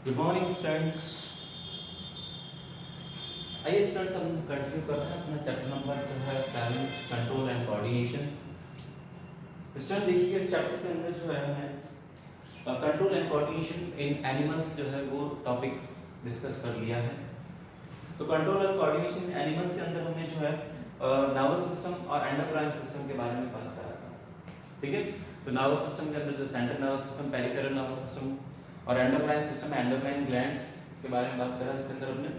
Good morning students. आइए students, हम continue कर रहे हैं अपना चैप्टर नंबर जो है 7, कंट्रोल एंड कोऑर्डिनेशन। स्टूडेंट देखिए, इस चैप्टर के अंदर जो है हमने control and coordination in animals जो है वो टॉपिक डिस्कस कर लिया है। तो कंट्रोल एंड कोऑर्डिनेशन एनिमल्स के अंदर हमने जो है नर्वस सिस्टम और एंडोक्राइन सिस्टम के बारे में बात करा था। ठीक है, तो नर्वस सिस्टम के अंदर जो central nervous system, peripheral nervous system और एंडोक्राइन सिस्टम, एंडोक्राइन ग्लैंड्स के बारे में बात करा इसके अंदर हमने।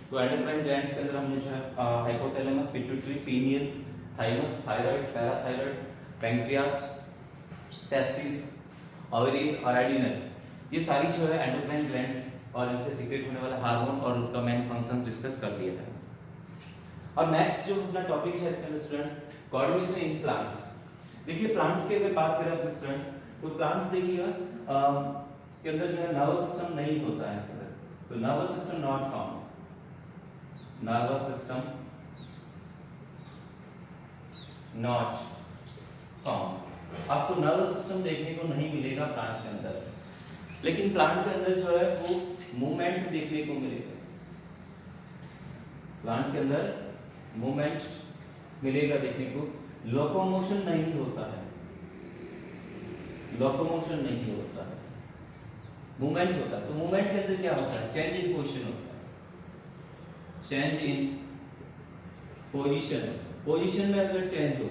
तो एंडोक्राइन ग्लैंड्स के अंदर हमने जो है hypothalamus, pituitary, pineal, thymus, thyroid, parathyroid, pancreas, testis, ovaries और एडिनल, ये सारी जो है एंडोक्राइन ग्लैंड्स और इनसे सीक्रेट होने वाला हार्मोन और उसका मेन फंक्शन डिस्कस कर लिया है। और नेक्स्ट जो अपना टॉपिक है इसके अंदर स्टूडेंट्स, कोऑर्डिनेशन इन प्लांट्स। देखिए प्लांट्स की अगर बात करें तो स्टूडेंट्स, तो प्लांट्स देखिए के अंदर जो है नर्वस सिस्टम नहीं होता है इसके अंदर। तो nervous system not found, nervous system not found. आपको नर्वस सिस्टम देखने को नहीं मिलेगा प्लांट्स के अंदर, लेकिन प्लांट के अंदर जो है वो मूवमेंट देखने को मिलेगा। प्लांट के अंदर मूवमेंट मिलेगा देखने को। लोकोमोशन नहीं होता है, लोकोमोशन नहीं होता है, मूवमेंट होता है। तो मूवमेंट के अंदर क्या होता है? चेंज इन पोजीशन होता है, चेंज इन पोजीशन। पोजीशन में अगर चेंज हो,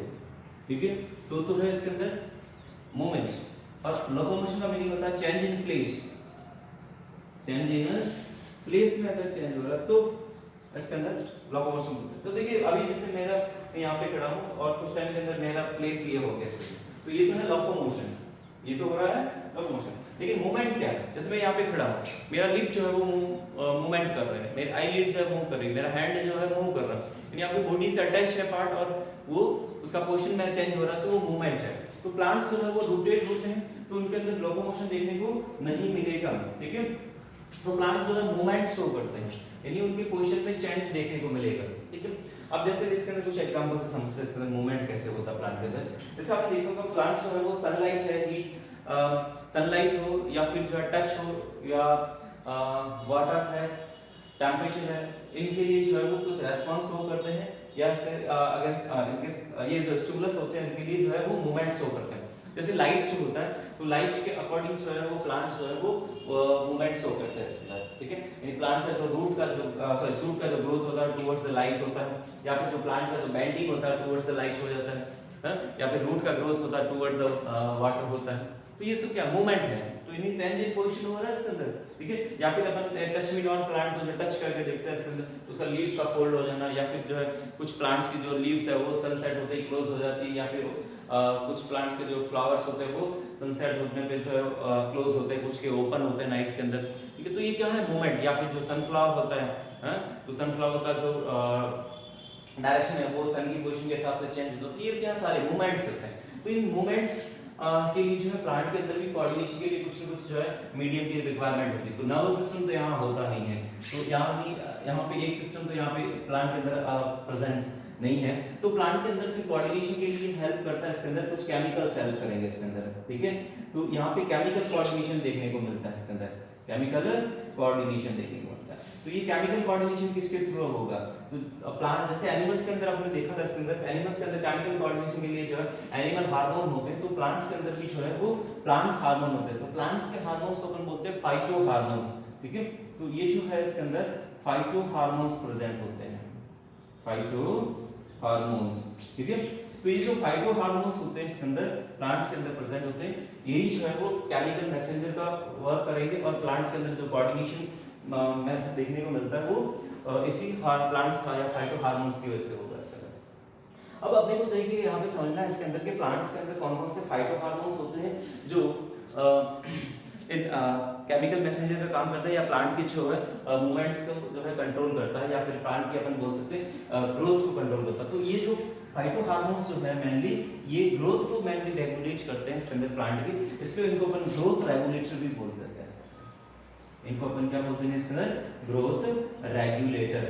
ठीक है, तो है इसके अंदर मूवमेंट। और लोकोमोशन का मीनिंग होता है change in place, change in place में अगर चेंज हो रहा है तो इसके अंदर लोकोमोशन होता है। तो देखिए अभी जैसे मेरा मैं यहाँ पे खड़ा हूँ और कुछ टाइम के अंदर मेरा प्लेस ये हो गया, तो ये तो है लोकोमोशन, ये तो हो रहा है लोकोमोशन। लेकिन मूवमेंट क्या है? जैसे मैं यहाँ पे खड़ा हूँ, मेरा लिप जो है वो मूवमेंट कर रहा है, मेरी आईलिड्स है मूव कर रही है, मेरा हैंड जो है मूव कर रहा है, यानी आपकी बॉडी से अटैच है पार्ट और वो उसका पोजीशन में चेंज हो रहा है, तो वो मूवमेंट है। तो प्लांट्स जो है वो रोटेट होते हैं, तो उनके अंदर लोकोमोशन देखने को नहीं मिलेगा। ठीक है, तो प्लांट्स जो है मूवमेंट शो करते हैं, यानी उनकी पोजीशन में चेंज देखने को मिलेगा। ठीक है, अब जैसे इसके अंदर कुछ एग्जांपल से समझते हैं इसके अंदर मूवमेंट कैसे होता है प्लांट के अंदर। जैसे आपने देखा होगा प्लांट्स जो है वो सनलाइट है, हीट सनलाइट हो या फिर जो है टच हो या वाटर है, टेम्परेचर है, इनके लिए जो है वो कुछ रेस्पॉन्स शो करते हैं, या इसके अगर इनके ये जो स्टिमुलस होते हैं इनके लिए जो है वो मूवमेंट शो करते हैं। जैसे लाइट शो होता है, तो लाइट के अकॉर्डिंग जो है वो प्लांट्स जो है वो मूवमेंट शो करते हैं। ठीक है, यानी प्लांट का जो रूट का जो सॉरी शूट का जो ग्रोथ होता है टुवर्ड्स द लाइट होता है, या फिर जो प्लांट का जो बेंडिंग होता है टुवर्ड्स द लाइट हो जाता है, या फिर रूट का ग्रोथ होता है टुवर्ड द वाटर होता है। तो ये सब क्या मूवमेंट है, तो इन्हीं चेंज इन पोजीशन हो रहा है इसके अंदर। ठीक है, या फिर अपन टच मी नॉन प्लांट को जो टच करके देखते हैं इसके अंदर, तो उसका लीफ का फोल्ड हो जाना, या फिर जो है कुछ प्लांट्स की जो लीव्स है वो सनसेट होते ही क्लोज हो जाती है, या फिर कुछ प्लांट्स के जो फ्लावर्स होते हैं वो सनसेट होने पे जो है क्लोज होते हैं, कुछ के ओपन होते हैं नाइट के अंदर। ठीक है, तो ये क्या है? मूवमेंट। या फिर जो सनफ्लावर होता है, तो सनफ्लावर का जो डायरेक्शन है वो सन की पोजीशन के हिसाब से चेंज होता है। ये क्या सारे मूवमेंट्स होते हैं। तो इन मूवमेंट्स के लिए जो है प्लांट के अंदर भी कोऑर्डिनेशन के लिए कुछ न कुछ जो है मीडियम की रिक्वायरमेंट होती है। तो नर्वस सिस्टम तो यहाँ होता नहीं है, तो यहाँ पे एक सिस्टम तो यहाँ पे प्लांट के अंदर प्रेजेंट नहीं है। तो प्लांट के अंदर फिर कोऑर्डिनेशन के लिए हेल्प करता है इसके अंदर कुछ केमिकल्स हेल्प करेंगे इसके अंदर। ठीक है, तो यहाँ पे केमिकल कोऑर्डिनेशन देखने को मिलता है इसके अंदर, केमिकल कोऑर्डिनेशन देखने को मिलता है। तो ये केमिकल कोऑर्डिनेशन किसके थ्रू होगा? तो प्लांट जैसे एनिमल्स के अंदर आपने देखा था इसके अंदर, एनिमल्स के अंदर केमिकल कोऑर्डिनेशन के लिए जो है एनिमल हार्मोन होते हैं, तो प्लांट्स के अंदर भी जो है वो प्लांट्स हार्मोन होते हैं। तो प्लांट्स के हार्मोन्स को अपन बोलते हैं फाइटो हार्मोन्स। ठीक है, तो ये जो है इसके अंदर फाइटो हार्मोन्स प्रेजेंट होते हैं, फाइटो हार्मोन्स। ठीक है, तो ये जो फाइटो हार्मोन्स होते हैं इसके अंदर प्लांट्स के अंदर प्रेजेंट होते हैं, यही जो है वो केमिकल मैसेंजर का वर्क करेंगे, और प्लांट्स के अंदर जो कोऑर्डिनेशन मेथड देखने को मिलता है वो इसी प्लांट्स या फाइटो हार्मोन्स की वजह से होगा इसके अंदर। अब अपने को देखिए यहाँ पे समझना है इसके अंदर के प्लांट्स के अंदर कौन कौन से फाइटो हार्मोन्स होते हैं जो इन केमिकल मैसेंजर का काम करता है, या प्लांट की जो है मूवमेंट्स को जो है कंट्रोल करता है, या फिर प्लांट की अपन बोल सकते हैं ग्रोथ को कंट्रोल करता है। तो ये जो फाइटो हार्मोन्स जो है मेनली ये ग्रोथ को मेनली रेगुलेट करते हैं इसके अंदर प्लांट की, इसलिए इनको अपन ग्रोथ रेगुलेटर भी बोलते हैं। इनको अपन क्या बोलते हैं इसके अंदर? Growth regulator.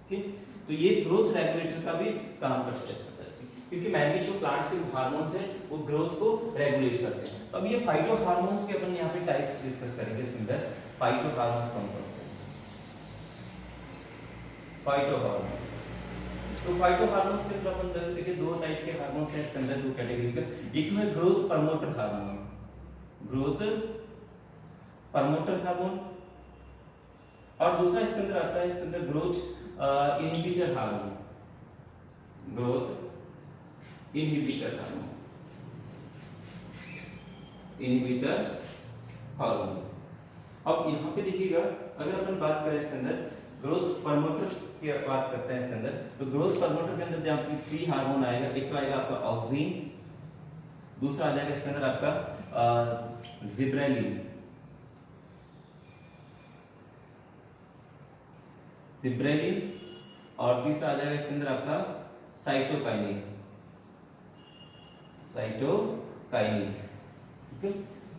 ठीक, तो ये ग्रोथ रेगुलेटर का भी काम करता है इसके अंदर। क्योंकि मेनली जो प्लांट्स के हार्मोन्स है वो ग्रोथ को रेगुलेट करते हैं। तो अब ये फाइटो हार्मोन्स के अपन यहाँ पे टाइप्स डिस्कस करेंगे इसके अंदर। फाइटो हार्मोन्स कौन कौन से? फाइटो हार्मोन्स, तो फाइटो हार्मोन्स के अंदर अपन देखिए दो टाइप के हार्मोन्स हैं इसके अंदर, दो कैटेगरी का। एक तो है growth promoter hormone, growth promoter hormone, और दूसरा इसके अंदर आता है इसके अंदर growth inhibitor hormone, growth inhibitor hormone, inhibitor hormone. अब यहाँ पे देखिएगा अगर अपन बात करें इसके अंदर ग्रोथ प्रमोटर की बात करते हैं इसके अंदर, तो ग्रोथ प्रमोटर के अंदर जहाँ थ्री हार्मोन आएगा, एक तो आएगा आपका ऑक्सिन, दूसरा आ जाएगा इसके अंदर आपका जिब्रेलिन, जिब्रेलिन, और तीसरा आ जाएगा इसके अंदर आपका साइटोकाइनिन, साइटोकाइनिन। ठीक है,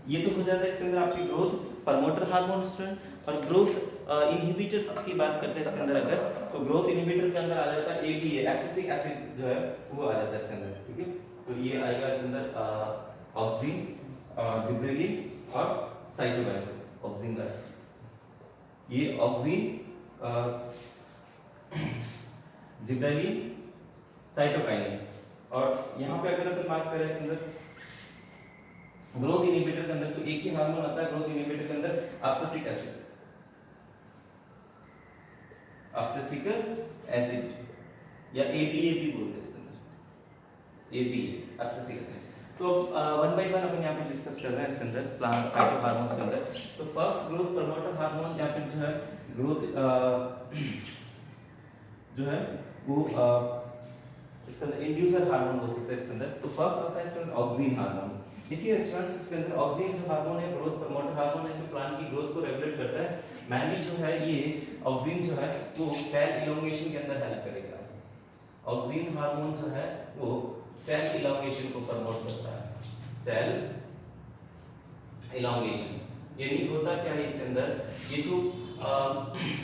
ये तो हो जाता है इसके अंदर आपकी ग्रोथ प्रमोटर हार्मोन स्टूडेंट। और ग्रोथ इनहिबिटर की बात करते हैं इसके अंदर अगर, तो ग्रोथ इनहिबिटर के अंदर आ जाता है एबीए, एब्सिसिक एसिड जो है वो आ जाता है इसके अंदर। ठीक है, तो ये आएगा इसके अंदर ऑक्सिन, जिब्रेलिन और साइटोकाइनिन। ऑक्सिन का ये ऑक्सिन, जिब्रेलिन, साइटोकाइनिन। और यहाँ पे अगर अपन बात करें इसके अंदर ग्रोथ इनहिबिटर के अंदर, तो एक ही हार्मोन आता है ग्रोथ इनहिबिटर के अंदर, एब्सिसिक एसिड, एब्सिसिक एसिड या एबीए भी बोलते हैं इसके अंदर, एबीए एब्सिसिक एसिड। तो वन बाय वन अपन यहाँ पे डिस्कस कर रहे हैं इसके अंदर प्लांट फाइटो हार्मोन्स के अंदर। तो फर्स्ट ग्रोथ प्रमोटर हार्मोन या फिर जो है ग्रोथ जो है वो इसके अंदर इंड्यूसर हार्मोन बोल सकते हैं इसके अंदर। तो फर्स्ट आता है इसके अंदर ऑक्सिन हार्मोन। देखिए स्टूडेंट्स इसके अंदर ऑक्सिन जो हार्मोन है ग्रोथ प्रमोटर हार्मोन है, जो प्लांट की ग्रोथ को रेगुलेट करता है। मैनली जो है ये ऑक्सिन जो है वो सेल इलोंगेशन के अंदर हेल्प करेगा। ऑक्सिन हार्मोन जो है वो सेल इलोंगेशन को प्रमोट करता है, सेल इलोंगेशन। यानी होता क्या है इसके अंदर, ये जो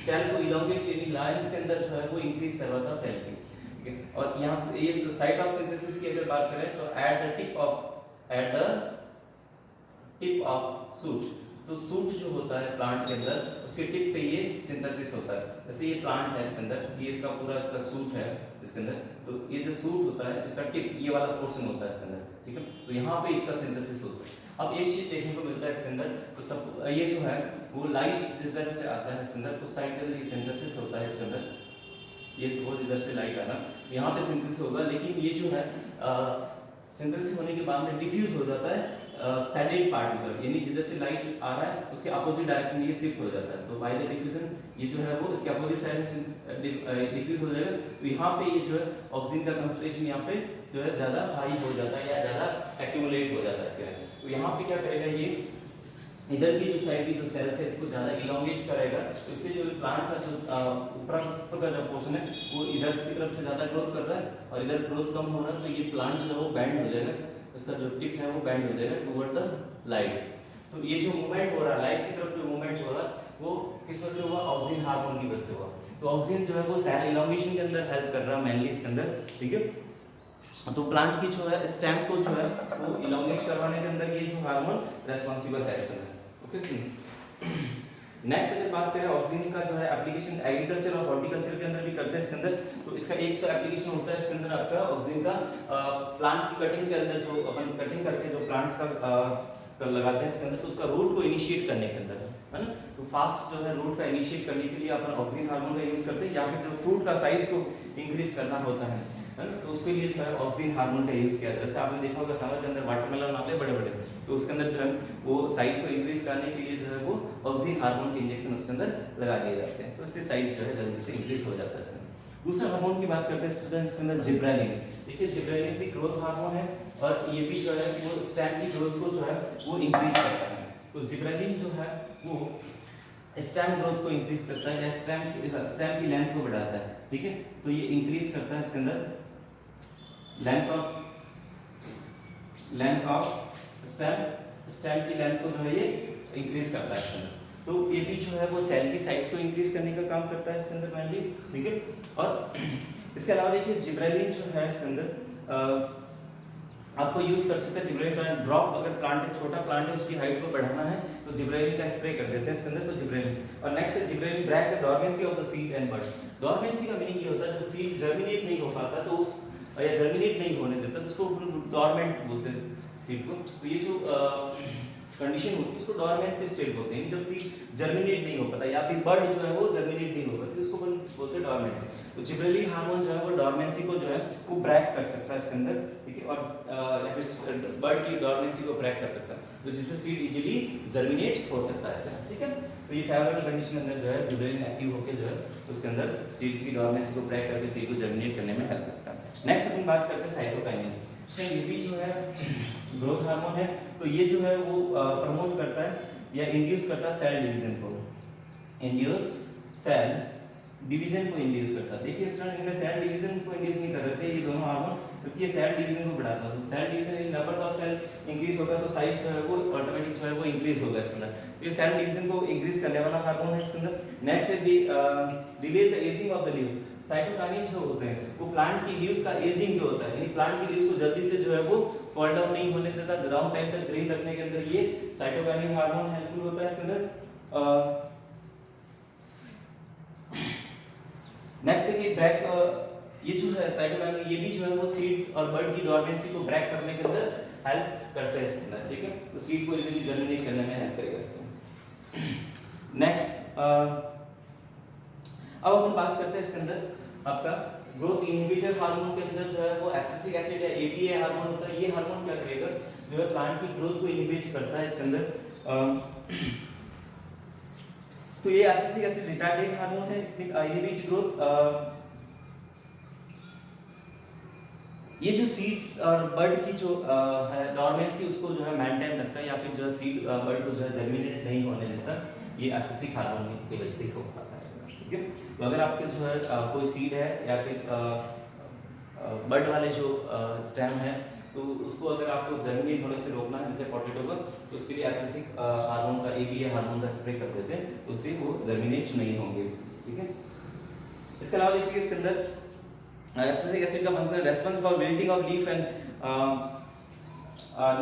सेल को इलोंगेट यानी लेंथ के अंदर जो है वो इंक्रीज करवाता है सेल की। और यहाँ से ये साइट ऑफ सिंथेसिस की अगर बात करें तो at the tip of suit, तो सूट जो होता है प्लांट के अंदर उसके टिप पे ये सिंथेसिस होता है। जैसे ये प्लांट है इसके अंदर, ये इसका पूरा इसका सूट है इसके अंदर, तो ये जो सूट होता है इसका टिप ये वाला पोर्शन होता है इसके अंदर। ठीक है, तो यहाँ पे इसका सिंथेसिस होता है। अब एक चीज देखने को मिलता है इसके अंदर, तो सब ये जो है वो लाइट जिधर से आता है इसके अंदर उस साइड के अंदर ये सिंथेसिस होता है इसके अंदर। ये सपोज इधर से लाइट आना, यहाँ पे सिंथेसिस होगा, लेकिन ये जो है सिंथेसिस होने के बाद में डिफ्यूज हो जाता है सैटेलाइट पार्ट की तरफ, यानी जिधर से लाइट आ रहा है उसके अपोजिट डायरेक्शन में ये शिफ्ट हो जाता है। तो बाय द डिफ्यूजन ये जो है वो इसके अपोजिट साइड में डिफ्यूज हो जाएगा। तो यहाँ पे ये जो है ऑक्सीजन का कंसंट्रेशन यहाँ पे जो है ज़्यादा हाई हो जाता है या ज़्यादा एक्यूमुलेट हो जाता है इसके अंदर। तो यहाँ पे क्या करेगा, ये इधर की जो साइड की जो सेल्स है इसको ज़्यादा इलोंगेट करेगा, तो इससे जो प्लांट का जो ऊपर का जो पोर्शन है वो इधर की तरफ से ज़्यादा ग्रोथ कर रहा है और इधर ग्रोथ कम हो रहा है, तो ये प्लांट जो है वो बैंड हो जाएगा, इसका जो टिप है वो बैंड हो जाएगा टुवर्ड द लाइट। तो ये जो मूवमेंट हो रहा है लाइट की तरफ जो मूवमेंट हो रहा है वो किस वजह से हुआ, ऑक्सीजन हार्मोन की वजह से हुआ। तो ऑक्सीजन जो है वो सेल इलोंगेशन के अंदर हेल्प कर रहा है मेनली इसके अंदर। ठीक है, तो प्लांट की जो है स्टेम को जो है वो इलोंगेट करवाने के अंदर ये जो हार्मोन रेस्पॉन्सिबल है इसके अंदर। ओके, नेक्स्ट अगर बात करें ऑक्सीजन का जो है एप्लीकेशन एग्रीकल्चर और हॉर्टिकल्चर के अंदर भी करते हैं इसके अंदर। तो इसका एक तो एप्लीकेशन होता है इसके अंदर आपका ऑक्सीजन का प्लांट की कटिंग के अंदर, जो अपन कटिंग करके जो प्लांट्स का लगाते हैं इसके अंदर, तो उसका रूट को इनिशिएट करने के अंदर है ना। तो फास्ट जो है रूट का इनिशिएट करने के लिए अपन ऑक्सीजन हार्मोन का यूज करते हैं, या फिर जो फ्रूट का साइज को इंक्रीज करना होता है ना, तो उसके लिए जो है ऑक्सीजन हार्मोन का यूज किया जाता है। जैसे आपने देखा होगा समर के अंदर वाटरमेलन आते हैं बड़े बड़े, तो उसके अंदर जो है वो साइज को इंक्रीज करने के लिए जो है वो ऑक्सीजन हार्मोन के इंजेक्शन उसके अंदर लगा दिए जाते हैं, तो इससे साइज जो है जल्दी से इंक्रीज हो जाता है इसमें। दूसरा हार्मोन की बात करते हैं स्टूडेंट्स इसके अंदर जिब्रेलिन। देखिए जिब्रेलिन भी ग्रोथ हार्मोन है और ये भी जो है वो स्टेम की ग्रोथ को जो है वो इंक्रीज करता है। तो जिब्रेलिन जो है वो स्टेम ग्रोथ को इंक्रीज करता है या स्टेम की लेंथ को बढ़ाता है। ठीक है, तो ये इंक्रीज करता है इसके अंदर लेंथ ऑफ स्टेम की लेंथ को जो है ये इंक्रीज करता है इसके अंदर। तो ये भी जो है वो सेल की साइज को इंक्रीज करने का काम करता है इसके अंदर मेनली। ठीक है, और इसके अलावा देखिए जिब्रेलिन जो है इसके अंदर आपको यूज कर सकते हैं जिब्रेलिन का ड्रॉप। अगर प्लांट छोटा प्लांट है उसकी हाइट को बढ़ाना है तो जिब्रेलिन का स्प्रे कर देते हैं इसके अंदर, तो जिब्रेलिन। और नेक्स्ट है gibberellin break the dormancy of the seed and bud. Dormancy का मीनिंग ये होता है जब सीड जर्मिनेट नहीं हो पाता तो उस या जर्मिनेट नहीं होने देता तो उसको डॉर्मेंट बोलते हैं सीड को। तो ये जो कंडीशन होती है उसको डॉर्मेंसी स्टेट बोलते हैं, जब सीड जर्मिनेट नहीं हो पाता या फिर बड जो है वो जर्मिनेट नहीं हो पाती उसको बोलते हैं डॉर्मेंसी। तो जिब्रेलिन हार्मोन जो है वो डॉर्मेंसी को जो है वो ब्रेक कर सकता है इसके अंदर, ठीक है, और या फिर बर्ड की डॉर्मेंसी को ब्रेक कर सकता है, तो जिससे सीड इजीली जर्मिनेट हो सकता है इसका, ठीक है। तो ये फेवरेबल कंडीशन के अंदर जो है जिब्रेलिन एक्टिव होकर जो है उसके अंदर सीड की डॉर्मेंसी को ब्रेक करके सीड को जर्मिनेट करने में हेल्प करता है। नेक्स्ट अपन बात करते हैं साइटोकाइनिन। ये भी जो है ग्रोथ हार्मोन है, तो ये जो है वो प्रमोट करता है या इंड्यूस करता है सेल डिवीजन को, इंड्यूस सेल डिवीजन को इंड्यूस करता है। देखिए स्टूडेंट इनमें सेल डिवीजन को इंड्यूस नहीं कर रहे थे ये दोनों हार्मोन, क्योंकि ये सेल डिवीजन को बढ़ाता है। तो cell division numbers of cell increase होगा तो साइज जो है वो ऑटोमेटिक जो है वो इंक्रीज होगा इसके अंदर। तो ये सेल डिवीजन को इंक्रीज करने वाला हार्मोन है इसके अंदर। नेक्स्ट है delays the ageing of the leaves. Cytokinin जो होते हैं वो प्लांट की लीव्स का एजिंग जो होता है, यानी प्लांट की लीव्स को जल्दी से जो है वो फॉल डाउन नहीं होने देता, लॉन्ग टाइम तक ग्रीन रखने के अंदर ये साइटोकाइनिन हार्मोन हेल्पफुल होता है इसके अंदर। नेक्स्ट देखिए ब्रेक, ये जो है साइटोकाइनिन ये भी जो है वो सीड और बर्ड की डॉर्मेंसी को ब्रेक करने के अंदर हेल्प करता है इसके अंदर, ठीक है। तो सीड को इजीली जर्मिनेट करने में हेल्प करेगा इसको। नेक्स्ट अब अपन बात करते हैं इसके अंदर आपका ग्रोथ इनहिबिटर हार्मोन के अंदर जो है वो एक्सेसिक एसिड या एपीए हार्मोन होता है। ये हार्मोन क्या करेगा जो है प्लांट की ग्रोथ को इनहिबिट करता है इसके अंदर। तो ये एक्सेसिक एसिड रिटार्डेड हार्मोन है, इनहिबिट ग्रोथ। ये जो सीड और बर्ड की जो है डॉर्मेंसी उसको जो है मेंटेन रखता है, या फिर जो सीड बर्ड को जो है जर्मिनेट नहीं होने देता, ये एक्सेसिक हार्मोन की वजह से हो पाता है, ठीक है। तो अगर आपके जो है कोई सीड है या फिर बर्ड वाले जो स्टेम है तो उसको अगर आपको जर्मिनेट होने से रोकना है जैसे पोटैटो को, तो उसके लिए एक्सेसिक हार्मोन का एपीए हार्मोन का स्प्रे कर देते हैं, तो उससे वो जर्मिनेट नहीं होंगे, ठीक है। इसके अलावा देखिए इसके अंदर एक्सेसिक एसिड का function response for wilting of leaf and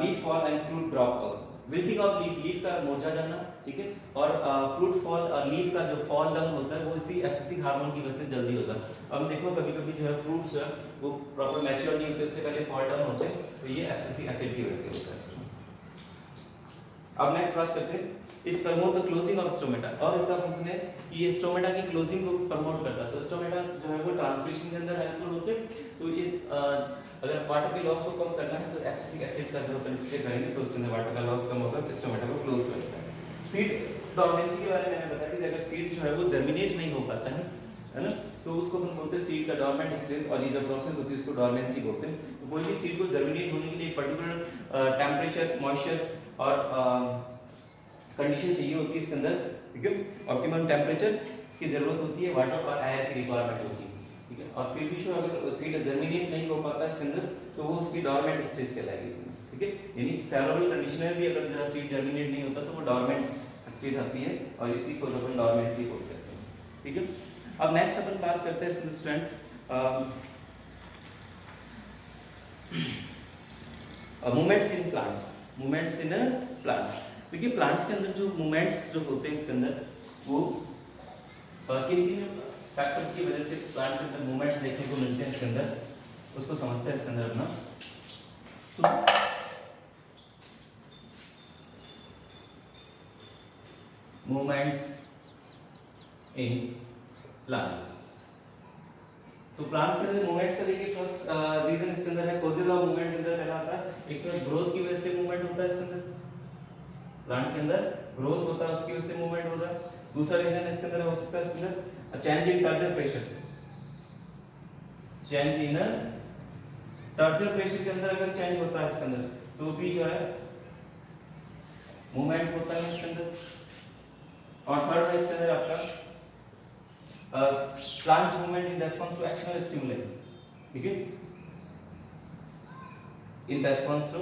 leaf fall and fruit drop also. Wilting of leaf का मुरझा जाना, ठीक है, और फ्रूट फॉल लीफ का जो फॉल डाउन होता है वो इसी एक्सेसिक हार्मोन की वजह से जल्दी होता है। अब देखो कभी-कभी जो है फ्रूट्स है वो प्रॉपर मैच्योर नहीं होते, इससे पहले फॉल डाउन होते हैं, तो ये एक्सेसिक एसिड की वजह से होता है। अब नेक्स्ट बात करते हैं it promote the closing of stomata, और इसका फंक्शन है कि ये स्टोमेटा की क्लोजिंग को प्रमोट करता है। तो स्टोमेटा जो है वो ट्रांसलेशन के अंदर हेल्पफुल होते हैं। तो इस अगर वाटर के लॉस को कम करना है तो एक्सेसिक एसिड का जो अपन स्प्रे करेंगे तो उसके अंदर वाटर का लॉस कम होगा, तो स्टोमेटा को क्लोज करता है। सीड डॉर्मेंसी के बारे में मैंने बताया कि अगर सीड जो है वो जर्मिनेट नहीं हो पाता है ना, तो उसको हम बोलते हैं सीड का डॉर्मेंट स्टेज, और ये जो प्रोसेस होती है उसको डॉर्मेंसी बोलते हैं। तो कोई भी सीड को जर्मिनेट होने के लिए एक पर्टिकुलर टेम्परेचर, मॉइस्चर और कंडीशन चाहिए होती है इसके अंदर, ठीक है। ऑप्टिमम टेम्परेचर की जरूरत होती है, वाटर और एयर की रिक्वायरमेंट होती है, ठीक है। और फिर भी जो अगर सीड जर्मिनेट नहीं हो पाता इसके अंदर तो वो उसकी डॉर्मेंट स्टेज कहलाएगी इसमें, ठीक है। यानी फेवरेबल कंडीशन में भी अगर जो सीड जर्मिनेट नहीं होता तो वो डॉर्मेंट स्टेज आती है, और इसी को अपन डॉर्मेंसी बोलते हैं, ठीक है। अब नेक्स्ट अपन बात करते हैं students movements in plants. Movements in plants, देखिए प्लांट्स के अंदर जो मूवमेंट्स जो होते हैं इसके अंदर वो किन किन फैक्टर की वजह से प्लांट के अंदर मूवमेंट्स देखने को मिलते हैं इसके अंदर, उसको समझते हैं इसके अंदर अपना। मूवमेंट्स इन प्लांट्स, तो प्लांट्स के अंदर मूवमेंट्स का देखिए फर्स्ट रीजन इसके अंदर है कॉजेज ऑफ मूवमेंट के अंदर पहला आता है, एक तो ग्रोथ की वजह से मूवमेंट होता है इसके अंदर, प्लांट के अंदर ग्रोथ होता है उसकी वजह से मूवमेंट होता है। दूसरा रीजन इसके अंदर हो सकता है इसके अंदर change in turgor pressure, change in turgor pressure के अंदर अगर चेंज होता है इसके अंदर तो भी जो है मूवमेंट होता है इसके अंदर। और थर्ड है इसके अंदर आपका plant movement in response to external stimulus, ठीक है, in response to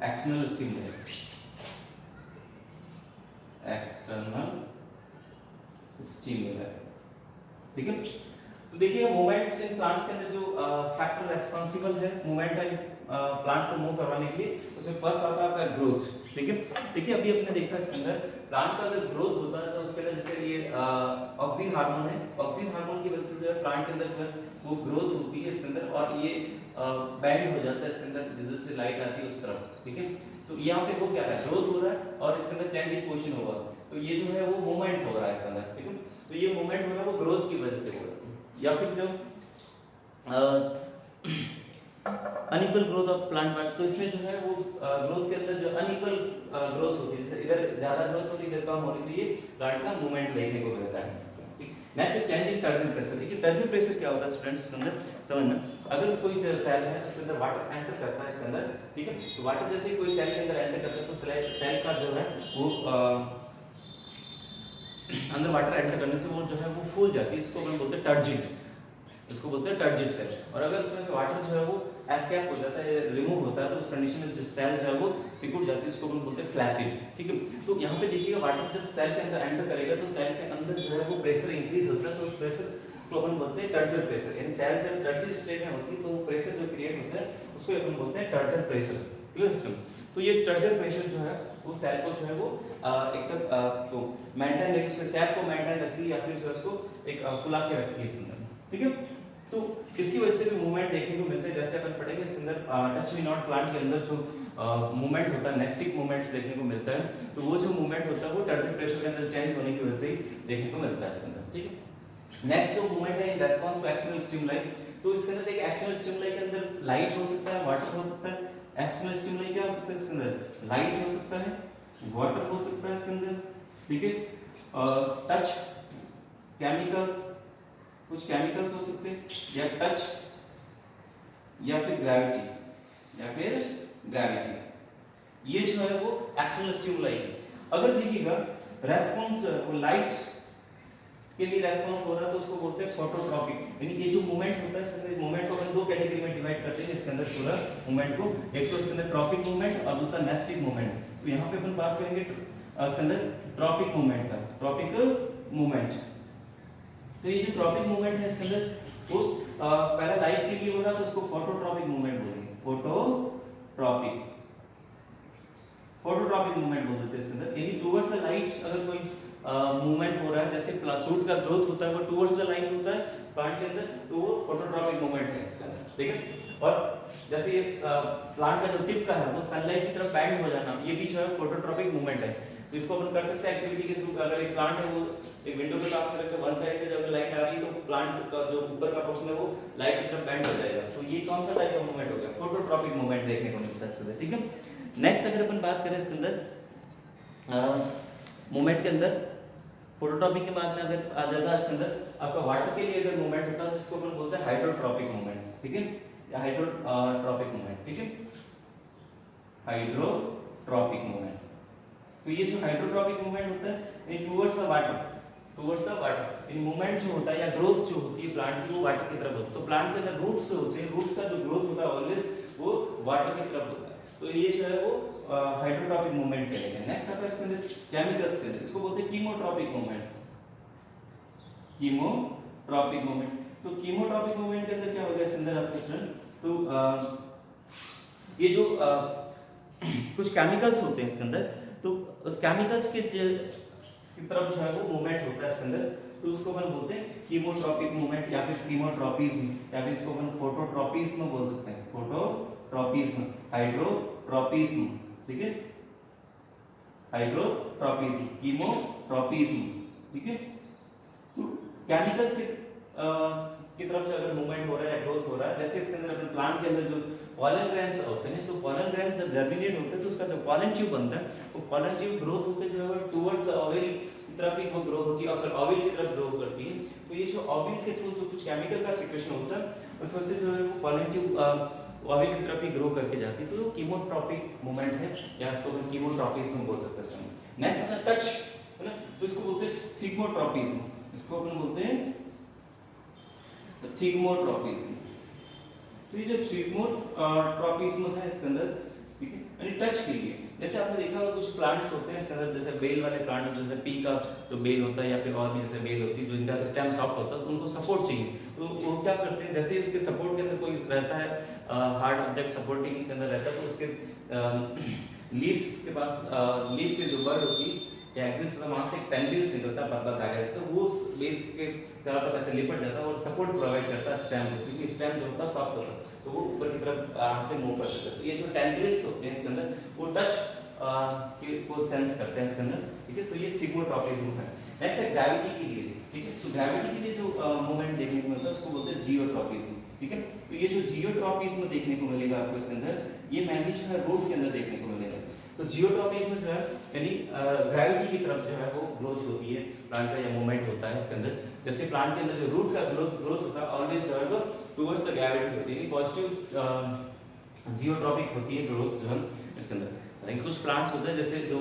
external stimulus, external stimulus, ठीक है। तो देखिए मूवमेंट्स इन प्लांट्स के अंदर जो फैक्टर रेस्पॉन्सिबल है मूवमेंट इन प्लांट को मूव करवाने के लिए, उसमें फर्स्ट आता है आपका ग्रोथ। ठीक है, देखिए अभी अपने देखा इसके अंदर प्लांट का अगर ग्रोथ होता है तो उसके अंदर जैसे ये ऑक्सिन हार्मोन है, ऑक्सिन हार्मोन की वजह से जो है प्लांट के अंदर जो है वो ग्रोथ होती है इसके अंदर, और ये बैंड हो जाता है इसके अंदर जिधर से लाइट आती है उस तरफ। ठीक है, तो यहाँ पे वो क्या है, ग्रोथ हो रहा है और इसके अंदर चेंज इन पोजीशन होगा, तो ये जो है वो मूवमेंट हो रहा है इसके अंदर। ठीक है, तो ये मूवमेंट हो रहा है वो ग्रोथ की वजह से हो रहा है। या फिर जो unequal growth of plant part, तो इसमें जो है वो ग्रोथ के अंदर जो अनइक्वल ग्रोथ होती है, जैसे इधर ज्यादा ग्रोथ होती है इधर कम हो रही है, तो ये प्लांट का मूवमेंट देखने को मिलता है। नेक्स्ट है चेंज इन टर्जन प्रेशर। देखिए टर्जन प्रेशर क्या होता है स्टूडेंट्स, इसके अंदर समझना, अगर कोई सेल है उसके अंदर वाटर एंटर करता है इसके अंदर, ठीक है, तो वाटर जैसे कोई सेल के अंदर एंटर करता है तो सेल का जो है वो अंदर वाटर एंटर करने से वो जो है वो फूल जाती है, इसको हम बोलते हैं टर्जिट, इसको बोलते हैं टर्जिट सेल। और अगर उसमें से वाटर जो है वो एस्केप हो जाता है, रिमूव होता है, तो उस कंडीशन में जो सेल जो है वो सिकुड़ जाती है, इसको हम बोलते हैं फ्लैसिड। ठीक है, तो यहाँ पे देखिएगा वाटर जब सेल के अंदर एंटर करेगा तो सेल के अंदर जो है वो प्रेशर इंक्रीज होता है, तो उस प्रेशर को अपन बोलते हैं टर्जर प्रेशर, यानी सेल जब टर्जिट स्टेट में होती है तो प्रेशर जो क्रिएट होता है उसको अपन बोलते हैं टर्जर प्रेशर। क्लियर है? तो ये टर्जर प्रेशर जो है वो सेल को जो है वो एकदम मेंटेन रखती है, उसके सेल को मेंटेन रखती है, या फिर जो है उसको एक फुला के रखती है इसके अंदर। ठीक है, तो इसकी वजह से भी मूवमेंट देखने को मिलते हैं, जैसे अपन पढ़ेंगे इसके अंदर टच मी नॉट प्लांट के अंदर जो मूवमेंट होता है, नेस्टिक मूवमेंट्स देखने को मिलता है, तो वो जो मूवमेंट होता है वो टर्जिट प्रेशर के अंदर चेंज होने की वजह से ही देखने को मिलता है इसके अंदर। ठीक है, नेक्स्ट जो मूवमेंट है in response to external stimuli, तो इसके अंदर देखिए एक्सटर्नल स्टिमुलाई के अंदर लाइट हो सकता है, वाटर हो सकता है। एक्सटर्नल स्टिमुलाई क्या हो सकता है इसके अंदर, लाइट हो सकता है, वाटर हो सकता है इसके अंदर। ठीक है, टच, केमिकल्स, कुछ केमिकल्स हो सकते हैं, या टच, या फिर ग्रेविटी, या फिर ग्रेविटी, ये जो है वो एक्सटर्नल स्टिमुलाई है। अगर देखिएगा रेस्पॉन्स लाइट के लिए रेस्पॉन्स हो रहा है तो उसको बोलते हैं फोटोट्रॉपिक, यानी ये जो मूवमेंट होता है इसके मूवमेंट को अपन दो कैटेगरी में डिवाइड करते हैं इसके अंदर पूरा मूवमेंट को, एक तो इसके अंदर ट्रॉपिक मूवमेंट और दूसरा नेस्टिक मूवमेंट। तो यहाँ पे अपन बात करेंगे इसके अंदर ट्रॉपिक मूवमेंट का, ट्रॉपिक मूवमेंट। तो ये जो ट्रॉपिक मूवमेंट है इसके अंदर वो पहला लाइट के लिए हो रहा है तो उसको फोटोट्रॉपिक मूवमेंट बोलेंगे, फोटोट्रॉपिक, फोटोट्रॉपिक मूवमेंट बोल देते हैं इसके अंदर, यानी टुवर्ड्स द लाइट अगर कोई मूवमेंट हो रहा है, जैसे सूट का ग्रोथ होता है वो टुवर्ड्स द लाइट होता है प्लांट के अंदर, तो वो फोटोट्रॉपिक मूवमेंट है इसके अंदर। ठीक है, और जैसे ये प्लांट का जो टिप का है वो सनलाइट की तरफ बैंड हो जाना, ये भी जो है फोटोट्रॉपिक मूवमेंट है। तो इसको अपन कर सकते हैं एक्टिविटी के थ्रू, अगर एक प्लांट है वो एक विंडो के पास में रखकर वन साइड से जब लाइट आ रही है तो प्लांट का जो ऊपर का पोर्शन है वो लाइट की तरफ बैंड हो जाएगा, तो ये कौन सा टाइप का मूवमेंट हो गया, फोटोट्रॉपिक मूवमेंट देखने को मिलता है इसमें। ठीक है, नेक्स्ट अगर अपन बात करें इसके अंदर मूवमेंट के अंदर फोटोट्रॉपिक के बाद में अगर आ जाता है इसके अंदर आपका वाटर के लिए अगर मूवमेंट होता है तो इसको अपन बोलते हैं हाइड्रोट्रॉपिक मूवमेंट। ठीक है, या हाइड्रोट्रॉपिक मूवमेंट। ठीक है, हाइड्रोट्रॉपिक मूवमेंट, तो ये जो हाइड्रोट्रॉपिक मूवमेंट होता है ये towards the water, towards the water, in movement जो होता है या ग्रोथ जो होती है प्लांट की वो वाटर की तरफ होती है। तो प्लांट के अंदर रूट्स होते हैं, रूट्स का जो ग्रोथ होता है ऑलवेज वो वाटर की तरफ होता है, तो ये जो है वो हाइड्रोट्रॉपिक मूवमेंट कहलाएगा। नेक्स्ट आता है इसके अंदर केमिकल्स के अंदर, इसको बोलते हैं कीमोट्रॉपिक मूवमेंट, कीमोट्रॉपिक मूवमेंट। तो कीमोट्रॉपिक मूवमेंट के अंदर क्या होगा इसके अंदर आपका स्टूडेंट, तो ये जो कुछ केमिकल्स होते हैं इसके अंदर, तो उस केमिकल्स के की तरफ जो है वो मूवमेंट होता है इसके अंदर, तो उसको अपन बोलते हैं कीमोट्रॉपिक मूवमेंट या फिर कीमोट्रॉपिज्म, या फिर इसको अपन फोटोट्रॉपिज्म बोल सकते हैं, फोटोट्रॉपिज्म, हाइड्रोट्रॉपिज्म। ठीक है, हाइड्रोट्रॉपिज्म, कीमोट्रॉपिज्म। ठीक है, तो केमिकल्स की तरफ से अगर मूवमेंट हो रहा है, ग्रोथ हो रहा है, जैसे इसके अंदर अपन प्लांट के अंदर जो पॉलन ग्रेन्स होते हैं, तो पॉलन ग्रेन्स जब जर्मिनेट होते हैं तो उसका जो पॉलन ट्यूब बनता है वो पॉलन ट्यूब ग्रोथ होकर जो है टुवर्ड्स द ओवल की तरफ ही वो ग्रोथ होती है और फिर ओवल की तरफ ग्रो करती है। तो ये जो ओवल के थ्रू जो कुछ केमिकल का सिक्रेशन होता है उस वजह से जो है वो पॉलन ट्यूब ओवल की तरफ ही ग्रो करके जाती है, तो कीमोट्रॉपिक मूवमेंट है या इसको अपन कीमोट्रॉपिज्म बोल सकते हैं। नेक्स्ट आता है टच, है ना, तो इसको बोलते हैं स्टिग्मोट्रॉपिज्म, इसको अपन बोलते हैं थिग्मोट्रॉपिज्म। तो ये जो थिग्मोट्रॉपिज्म है इसके अंदर, ठीक है, यानी टच के लिए, जैसे आपने देखा होगा कुछ प्लांट्स होते हैं इसके अंदर, जैसे बेल वाले प्लांट जैसे पी का जो बेल होता है या फिर और भी जैसे बेल होती है जो इनका स्टेम सॉफ्ट होता है तो उनको सपोर्ट चाहिए, तो वो क्या करते हैं, जैसे उसके सपोर्ट के अंदर कोई रहता है, हार्ड ऑब्जेक्ट सपोर्टिंग के अंदर रहता है, तो उसके लीव्स के पास लीफ की जो बर्ड होती है एक्सिस से वहां से एक टेंड्रिल्स निकलता है पतला धागा, तो वो उस बेस के चारों तरफ ऐसे लिपट जाता है और सपोर्ट प्रोवाइड करता है स्टेम को, क्योंकि स्टेम जो होता है सॉफ्ट होता है तो वो ऊपर की तरफ आराम से मूव कर सकता है। तो ये जो टेंड्रिल्स होते हैं इसके अंदर वो टच को सेंस करते हैं इसके अंदर, ठीक है। तो ये थिगमोट्रॉपिज्म है। नेक्स्ट है ग्रेविटी के लिए, ठीक है। तो ग्रेविटी के लिए जो मूवमेंट देखने को मिलता है उसको बोलते हैं जियोट्रॉपिज्म, ठीक है। तो ये जो जियोट्रॉपिज्म देखने को मिलेगा आपको इसके अंदर, ये मेनली जो है रूट के अंदर देखने को मिलेगा। तो जियोट्रॉपिज्म जो है यानी ग्रेविटी की तरफ जो है वो ग्रोथ होती है प्लांट का, या मूवमेंट होता है इसके अंदर। जैसे प्लांट के अंदर जो रूट का ग्रोथ होता है always serve towards the gravity होती है, पॉजिटिव जियोट्रॉपिक होती है ग्रोथ जो है इसके अंदर। लेकिन कुछ प्लांट्स होते हैं जैसे जो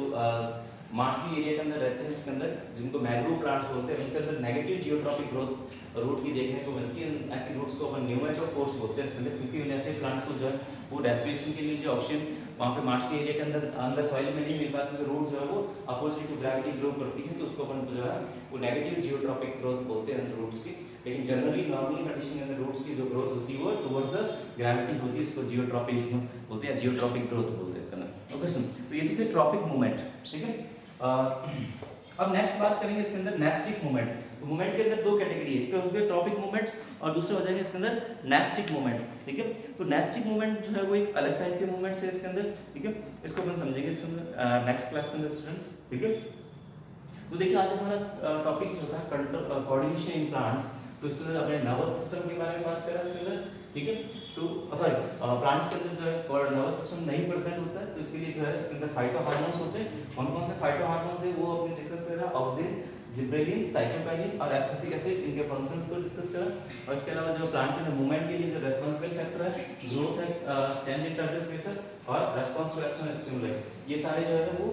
मार्सी एरिया के अंदर रहते हैं इसके अंदर, जिनको मैंग्रोव प्लांट्स बोलते हैं, उनके अंदर नेगेटिव जियोट्रॉपिक ग्रोथ रूट की देखने को मिलती है। ऐसे रूट्स को अपन न्यूमेटोफोर्स बोलते हैं इसके अंदर, क्योंकि ऐसे प्लांट्स को जो है वो रेस्पिरेशन के लिए जो ऑक्सीजन वहाँ पे मार्सी एरिया के अंदर सॉइल में नहीं मिल पाती, तो रूट जो है वो अपोजिट टू ग्रेविटी ग्रो करती है, तो उसको अपन जो है वो नेगेटिव जियोट्रॉपिक ग्रोथ बोलते हैं रूट्स की। लेकिन जनरली नॉर्मली कंडीशन के अंदर रूट्स की जो ग्रोथ होती है वो टुवर्ड्स द ग्रेविटी होती है, इसको जियोट्रॉपिज्म बोलते हैं, जियोट्रॉपिक ग्रोथ बोलते हैं इसका नाम। ओके सुन, तो ये थी ट्रॉपिक मूवमेंट, ठीक है। अब नेक्स्ट बात करेंगे इसके अंदर नेस्टिक मूवमेंट। मूवमेंट के अंदर दो कैटेगरी है, एक हो ट्रॉपिक मूवमेंट्स और दूसरा हो जाएगा इसके अंदर नेस्टिक मूवमेंट, ठीक है। तो नेस्टिक मूवमेंट जो है वो एक अलग टाइप के मूवमेंट्स है इसके अंदर, ठीक है। इसको अपन समझेंगे इसके अंदर नेक्स्ट क्लास के अंदर स्टूडेंट, ठीक है। तो देखिए आज हमारा टॉपिक जो था कोऑर्डिनेशन इन प्लांट्स, तो इसके अंदर अपने नर्वस सिस्टम के बारे में बात करा इसके अंदर, ठीक है। तो सॉरी प्लांट्स के अंदर जो है नर्वस सिस्टम नहीं प्रेजेंट होता है, तो इसके लिए जो है इसके अंदर फाइटो हार्मोन्स होते हैं। कौन कौन से फाइटो हार्मोन्स है वो अपने डिस्कस करा, ऑक्सिन, जिब्रेलिन, साइटोकाइनिन और एब्सिसिक एसिड, इनके फंक्शंस को डिस्कस करा। और इसके अलावा जो प्लांट के अंदर मूवमेंट के लिए जो रेस्पॉन्सिबल फैक्टर है, ग्रोथ है, चेंज इन टेम्परेचर और रेस्पॉन्स टू एक्सटर्नल स्टिमुली, ये सारे जो है वो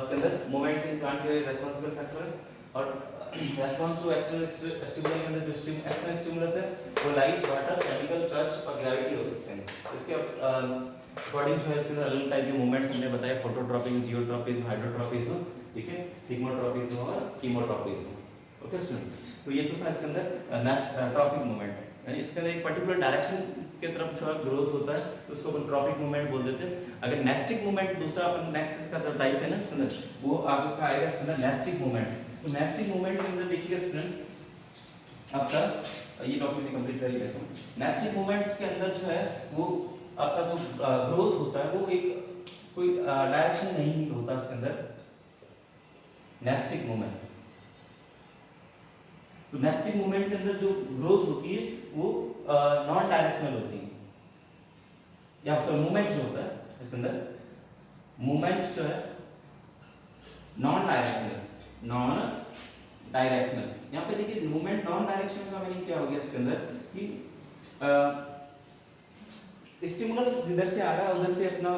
इसके अंदर मूवमेंट्स इन प्लांट के रेस्पॉन्सिबल फैक्टर है। और रेस्पॉन्स टू एक्सटर्नल स्टिमुली के अंदर जो एक्सटर्नल स्टिमुलस है वो लाइट, वाटर, केमिकल, टच और ग्रेविटी हो सकते हैं। इसके अकॉर्डिंग जो है इसके अंदर अलग टाइप के मूवमेंट्स हमने बताए, फोटोट्रॉपिज्म, जियोट्रॉपिज्म, हाइड्रोट्रॉपिज्म, ठीक है, थिगमोट्रॉपिज्म और कीमोट्रॉपिज्म। ओके स्टूडेंट, तो ये तो था इसके अंदर ट्रॉपिक मूवमेंट, यानी इसके अंदर एक पर्टिकुलर डायरेक्शन के तरफ जो है ग्रोथ होता है, तो उसको अपन ट्रॉपिक मूवमेंट बोल देते हैं। अगर नेस्टिक मूवमेंट दूसरा अपन नेक्स्ट इसका जो टाइप है ना इसके अंदर, वो आपका आएगा इसके अंदर नेस्टिक मूवमेंट। तो नेस्टिक मूवमेंट के अंदर देखिएगा स्टूडेंट आपका ये टॉपिक में कंप्लीट कर लेता हूं। नेस्टिक मूवमेंट के अंदर जो है वो आपका जो ग्रोथ होता है वो एक कोई डायरेक्शन नहीं होता इसके अंदर, नेस्टिक मूवमेंट। तो नेस्टिक मूवमेंट के अंदर जो ग्रोथ होती है वो नॉन डायरेक्शनल होती है, या मूवमेंट जो होता है इसके अंदर, मूवमेंट्स जो है नॉन डायरेक्शनल। यहाँ पे देखिए मूवमेंट नॉन डायरेक्शनल का मीनिंग क्या हो गया इसके अंदर कि स्टिमुलस जिधर से आ रहा है उधर से अपना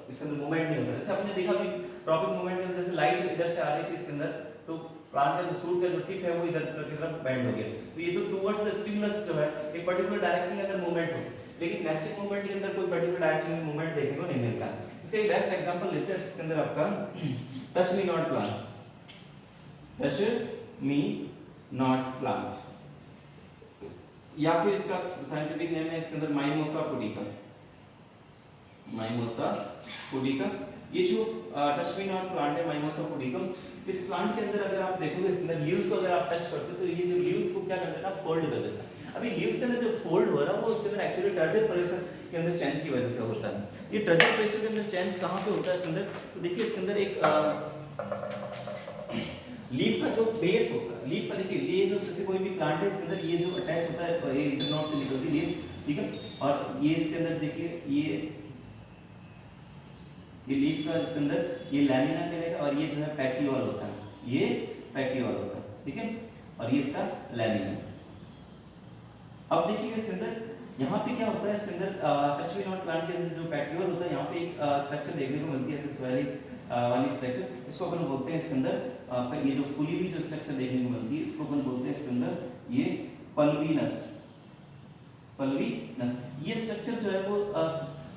इसके अंदर मूवमेंट नहीं होता। जैसे आपने देखा कि ट्रॉपिक मूवमेंट के अंदर जैसे लाइट इधर से आ रही थी इसके अंदर, तो प्लांट का जो सूट का जो टिप है वो इधर की तरफ बेंड हो गया, तो ये तो टुवर्ड्स द स्टिमुलस जो है एक पर्टिकुलर डायरेक्शन के अंदर मूवमेंट हो। लेकिन नेस्टिक मूवमेंट के अंदर कोई पर्टिकुलर डायरेक्शन में मूवमेंट देखने को नहीं मिलता। इसका एक बेस्ट एग्जांपल लेते हैं इसके अंदर आपका touch me not plant, touch me not plant, या फिर इसका साइंटिफिक नेम है इसके अंदर माइमोसा पुडिका, माइमोसा पुडिका। ये जो टच मी नॉट प्लांट है माइमोसा पुडिका, इस प्लांट के अंदर अगर आप देखोगे इसके अंदर लीव्स को अगर आप टच करते हो तो ये जो लीव्स को क्या कर देता है, फोल्ड कर देता है। अभी लीव्स के अंदर जो फोल्ड हो रहा है वो उसके अंदर एक्चुअली टर्जर प्रेशर के अंदर चेंज की वजह से होता है। ये टर्जर प्रेशर के अंदर चेंज कहाँ पे होता है इसके अंदर, तो देखिए इसके अंदर एक लीफ का जो बेस होता है, लीफ का देखिए ये जो जैसे कोई भी प्लांट है इसके अंदर ये जो अटैच होता है ये इंटरनोड से निकलती है लीफ, ठीक है। और ये इसके अंदर देखिए ये लीफ का इसके अंदर ये लैमिना कहलाएगा और ये जो है पैटियोल होता है, ये पैटियोल होता है, ठीक है। और ये इसका लैमिना। अब देखिए इसके अंदर यहाँ पे क्या होता है इसके अंदर टच मी नॉट प्लांट के अंदर जो पैटियोल होता है यहाँ पे एक स्ट्रक्चर देखने को मिलती है ऐसे स्वेलिंग वाली स्ट्रक्चर, इसको अपन बोलते हैं इसके अंदर आपका ये जो फुली हुई जो स्ट्रक्चर देखने को मिलती है इसको अपन बोलते हैं इसके अंदर ये पल्वीनस, पल्वीनस। ये स्ट्रक्चर जो है वो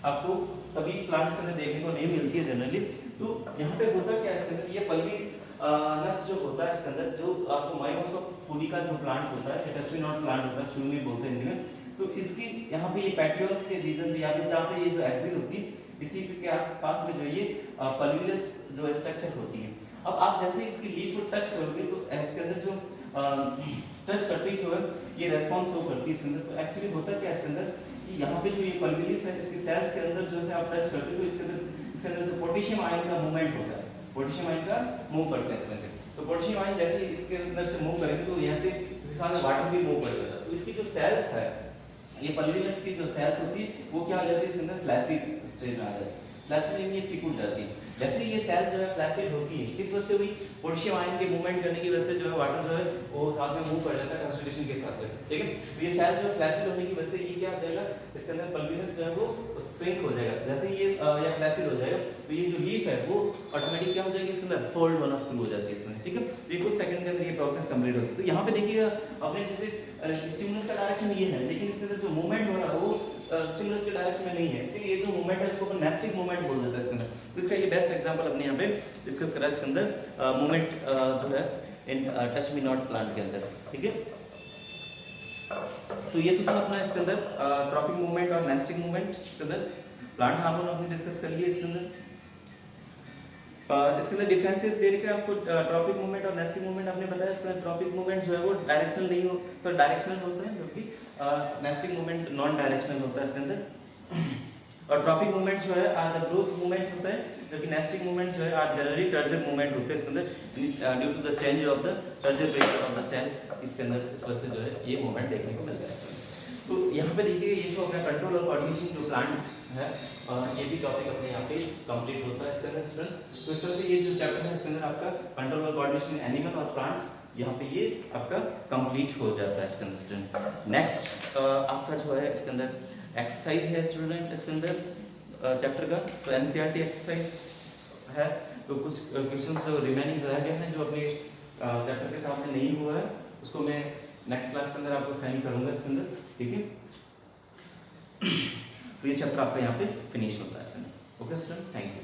आपको सभी प्लांट्स के अंदर देखने को नहीं मिलती है जनरली। तो यहाँ पे होता क्या है इसके अंदर, ये पल्वी नस जो होता है इसके अंदर जो आपको माइमोस ऑफ पूरी का जो प्लांट होता है, टच नॉट प्लांट होता है, चुनमी बोलते हैं हिंदी में। तो इसकी यहाँ पे ये पेट्रियोल के रीजन यहाँ पे जहाँ पे ये जो एक्सिल होती है, इसी के आसपास में जो ये पल्विलस जो स्ट्रक्चर होती है। अब आप जैसे इसकी लीफ को टच करोगे तो इसके अंदर जो टच करते ही जो है ये रेस्पॉन्स शो करती है इसके अंदर। तो एक्चुअली होता क्या है इसके अंदर कि यहाँ पे जो ये पल्विलस है, इसके सेल्स के अंदर जो है आप टच करते हो तो इसके अंदर से पोटेशियम आयन का मूवमेंट होता है, पोटेशियम आयन का मूव करता है इसमें से। तो पोटेशियम आयन जैसे इसके अंदर से मूव करेंगे तो यहाँ से इसके साथ वाटर भी मूव कर जाता है। तो इसकी जो सेल है, ये पल्विलस की जो सेल्स होती है वो क्या हो जाती है इसके अंदर फ्लैसिड स्टेज में आ जाती है। फ्लैसिड में ये सिकुड़ जाती है। जैसे ये सेल जो है फ्लैसिड होती है, किस वजह से हुई? पोटेशियम आयन के मूवमेंट करने की वजह से जो है वाटर जो है वो साथ में मूव कर जाता है कंसंट्रेशन के साथ, ठीक है। तो ये सेल जो फ्लैसिड होने की वजह से ये क्या हो जाएगा, इसके अंदर पल्विलस जो है वो श्रिंक हो जाएगा। जैसे ये या फ्लैसिड हो जाएगा तो ये जो लीफ है वो ऑटोमेटिक क्या हो जाएगी इसके अंदर फोल्ड होना शुरू हो जाती है इसमें, ठीक है। तो ये कुछ सेकंड के अंदर ये प्रोसेस कंप्लीट होती है। तो यहाँ पे देखिए अपने जैसे स्टिमुलस का डायरेक्शन ये है, लेकिन इसके अंदर जो मूवमेंट हो रहा है वो स्टिमुलस के डायरेक्शन में नहीं है। इसके लिए जो मूवमेंट है इसको अपन नेस्टिंग मूवमेंट बोल देते हैं इसके अंदर। तो इसका ये बेस्ट एग्जांपल अपने यहाँ पे डिस्कस करा है इसके अंदर मूवमेंट जो है in touch me not plant के अंदर, ठीक है। तो ये तो था अपना इसके अंदर ट्रॉपिक मूवमेंट और नेस्टिंग मूवमेंट। इसके अंदर प्लांट हार्मोन हमने डिस्कस कर लिया इसके अंदर। इसके अंदर डिफरेंसेस दे रखे आपको ट्रॉपिक मूवमेंट और नेस्टिंग मूवमेंट आपने बताया। इसके अंदर ट्रॉपिक मूवमेंट जो है वो डायरेक्शनल नहीं हो तो डायरेक्शनल होता है, जबकि नेस्टिंग मूवमेंट नॉन डायरेक्शनल होता है इसके अंदर। और ट्रॉपिक मूवमेंट जो है आर द ग्रोथ मूवमेंट होता है, जबकि नेस्टिंग मूवमेंट जो है आर जनरली टर्जर मूवमेंट होते हैं इसके अंदर due to the change of the turgor pressure of the cell. इसके अंदर इस वजह से जो है ये मूवमेंट देखने को मिलता है। तो यहाँ पे देखिए ये जो अपना कंट्रोल और कोऑर्डिनेशन जो प्लांट है ये भी टॉपिक अपने यहाँ पे कंप्लीट होता है इसके अंदर स्टूडेंट। तो इस तरह से ये जो चैप्टर है इसके अंदर आपका कंट्रोल और कोऑर्डिनेशन एनिमल और प्लांट्स यहाँ पे ये आपका कंप्लीट हो जाता है इसके अंदर स्टूडेंट। नेक्स्ट आपका जो है इसके अंदर एक्सरसाइज है स्टूडेंट इसके अंदर चैप्टर का। तो एनसीईआरटी एक्सरसाइज है, तो कुछ क्वेश्चंस जो रिमेनिंग रह गए हैं जो अपने चैप्टर के सामने नहीं हुआ है उसको मैं नेक्स्ट क्लास के अंदर आपको साइन करूंगा इसके अंदर, ठीक है। तो ये चैप्टर आपका यहाँ पे फिनिश होता है। Okay student, thank you.